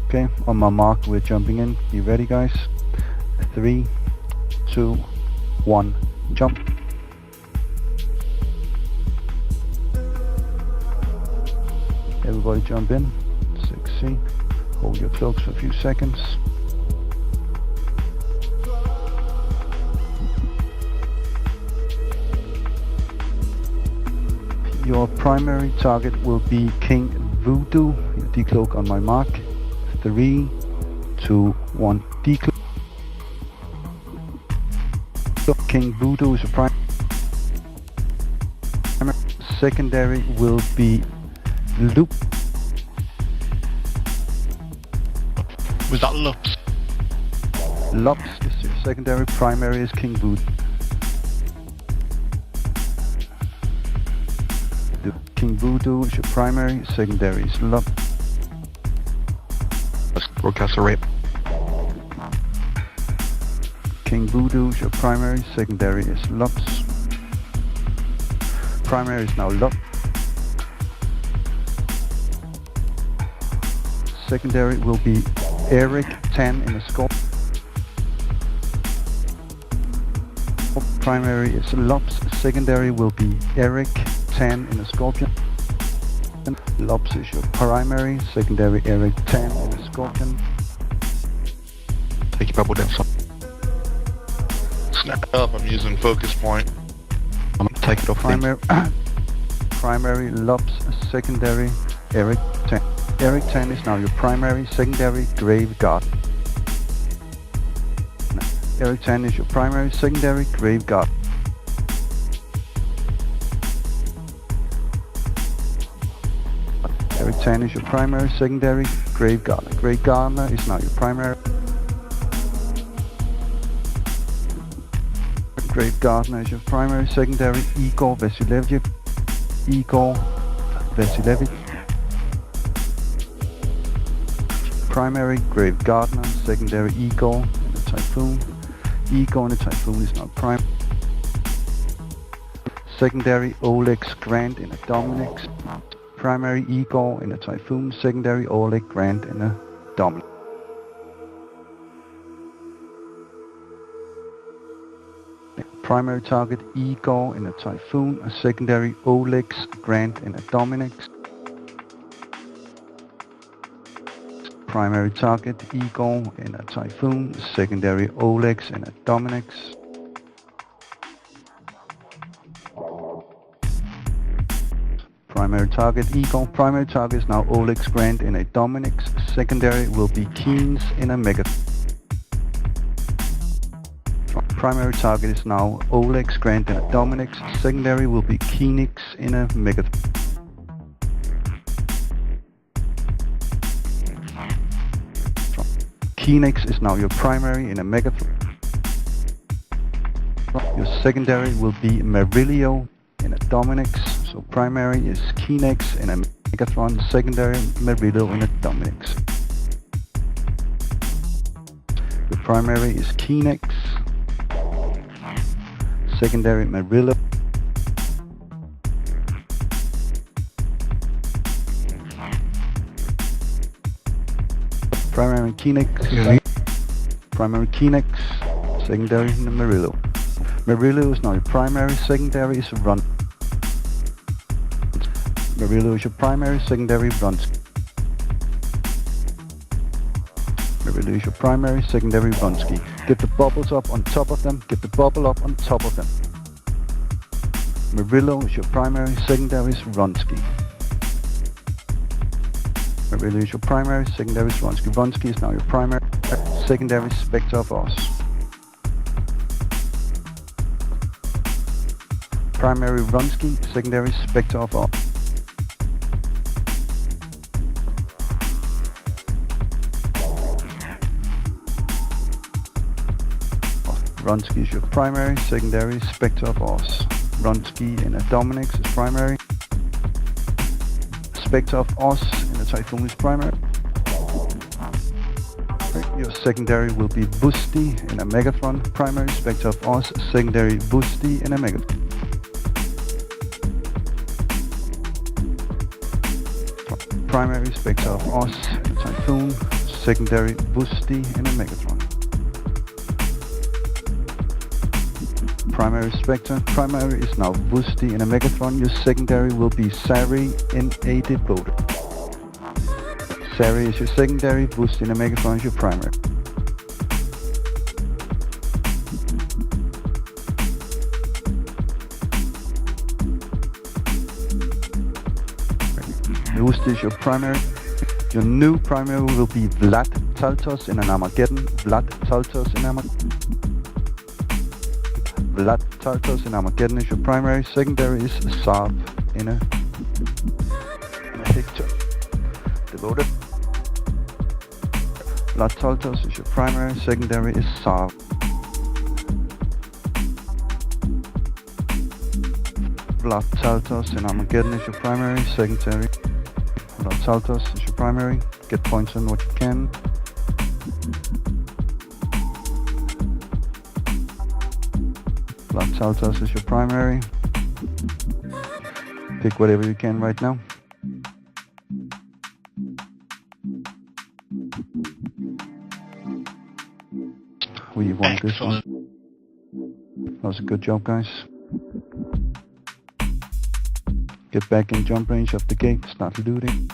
Okay, on my mark, we're jumping in. Be ready, guys. 3, 2, 1, jump. Everybody jump in. 6C. Hold your cloaks for a few seconds. Your primary target will be King Voodoo. You decloak on my mark. 3, 2, 1, decloak. King Voodoo is a primary. Secondary will be Loop. Was that Lups? Lops is your secondary. Primary is King Voodoo. King Voodoo is your primary. Secondary is Lop. Broadcast a rape. King Voodoo is your primary. Secondary is Lops. Primary is now Lop. Secondary will be Eric 10 in a score. Primary is Lops. Secondary will be Eric 10 in a Scorpion. Lops is your primary. Secondary Eric 10 in a Scorpion. Take your bubble down. Snap up. I'm using focus point. I'm gonna take it off. Primary Lops. Secondary Eric 10. Eric 10 is now your primary. Secondary Grave Guard. Eric 10 is your primary. Secondary Grave Guard. Eric 10 is your primary. Secondary Grave Gardener. Grave Gardener is now your primary. Grave Gardener is your primary. Secondary Igor Vasilevich. Igor Vasilevich. Primary Grave Gardener. Secondary Igor in the Typhoon. Igor in the Typhoon is now prime. Secondary Oleg Grant in a Dominix. Primary Igor in a Typhoon. Secondary Oleg Grant in a Dominix. Primary target Igor in a Typhoon. A secondary Oleg Grant in a Dominix. Primary target Igor in a Typhoon. Secondary Oleg in a Dominix. Primary target Igor. Primary target is now Oleg Grant in a Dominix. Secondary will be Keynes in a Mega. Primary target is now Oleg Grant in a Dominix. Secondary will be Keenix in a Mega. Keenix is now your primary in a Mega. Your secondary will be Merilio in a Dominix. So primary is Keenix in a Megatron, secondary Merilio in a Dominix. Your primary is Keenix, secondary Merilio. Primary Keenix, primary Keenix, secondary Merilio. Merilio is now your primary, secondary is Run. Merilio is your primary, secondary Vronsky. Merilio is your primary, secondary Vronsky. Get the bubbles up on top of them, get the bubble up on top of them. Merilio is your primary, secondary is Vronsky. Merilio is your primary, secondary is Vronsky. Vronsky is now your primary, secondary Spectre of Oz. Primary Vronsky, secondary Spectre of Oz. Vronsky is your primary, secondary Spectre of Oz. Vronsky in a Dominix is primary. Spectre of Oz in a Typhoon is primary. Your secondary will be Busti in a Megatron. Primary Spectre of Oz, secondary Busti in a Megatron. Primary Spectre of Oz in a Typhoon, secondary Wusti in a Megatron. Primary Spectre. Primary is now Wusti in a Megatron. Your secondary will be Sari in a Devoted. Sari is your secondary, Wusti in a Megatron is your primary. Wusti is your primary. Your new primary will be Vlad Taltos in an Armageddon. Vlad Taltos in Armageddon. Vlad Taltos in Armageddon is your primary. Secondary is Saab in a Hector. Devoted. Vlad Taltos is your primary. Secondary is Saab. Vlad Taltos in Armageddon is your primary. Secondary. Vlad Taltos is your primary. Get points on what you can. Vlad Taltos is your primary. Pick whatever you can right now. We won this one. That was a good job, guys. Get back in jump range of the gate, start looting.